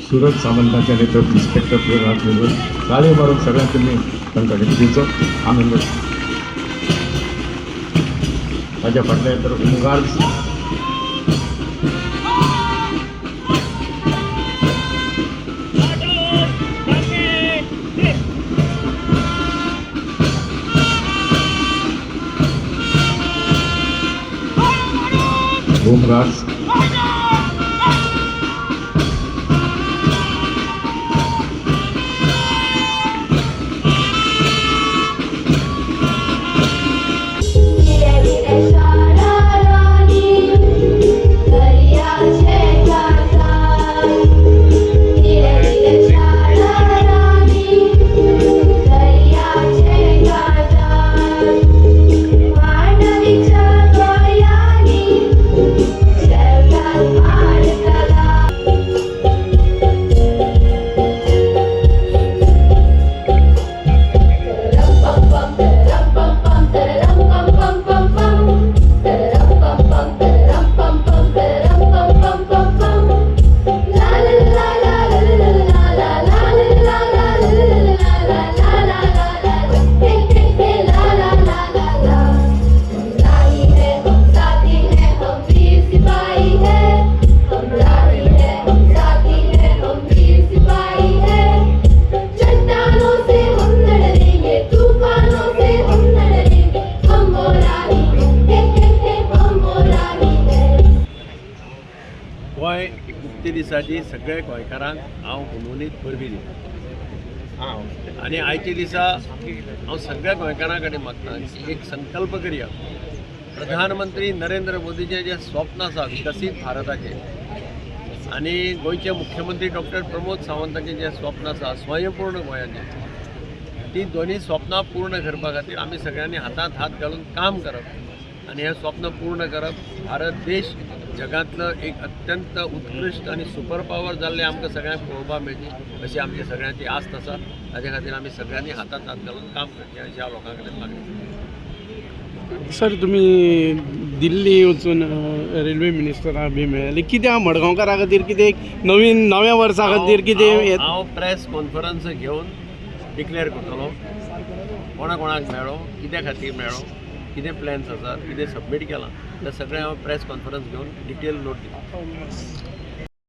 सुरज सामंतांच्या नेतृत्वात इन्स्पेक्टर प्रधान ताळे मारून सगळ्यांना तुम्ही तांकां दिवचो आनंद ताच्या फाटल्यान तर होमगार्ड्स होमगार्ड्स गोंय मुक्ती दिसाची सगळ्या गोंयकारांक हांव मनोनीत परबी दिता आनी आयच्या दिसा हांव सगळ्या गोंयकारां कडेन मागता की एक संकल्प करया प्रधानमंत्री नरेंद्र मोदीचें जें स्वप्न आसा विकसीत भारताचें आनी गोंयचे मुख्यमंत्री डॉक्टर प्रमोद सावंताचें जें स्वप्न आसा स्वयंपूर्ण गोंयाचें ती दोनी स्वप्नां पूर्ण करपा खातीर आमी सगळ्यांनी हातांत हात घालून काम करप आनी हें स्वप्न पूर्ण करप भारत देश जगांतलो एक अत्यंत उत्कृश्ट आनी सुपर पावर जाल्लें आमकां सगळ्यांक पळोवपाक मेळची अशी आमची सगळ्यांची आस्त आसा ताचे खातीर आमी सगळ्यांनी हातांत हात घालून काम करचें अशें हांव लोकां कडेन मागणी. सर तुम्ही दिल्ली वचून रेल्वे मिनिस्टराक बी मेळ्ळे कित्याक मडगांवकारां खातीर कितें नव्या वर्सा खातीर कितें हांव प्रेस कॉन्फरन्स घेवन डिक्लेअर करतलो कोणा कोणाक मेळ्ळो कित्या खातीर मेळ्ळो कितें प्लॅन्स आसात कितें सबमीट केलां तें सगळें हांव प्रेस कॉन्फरन्स घेवन डिटेल नोट दिता.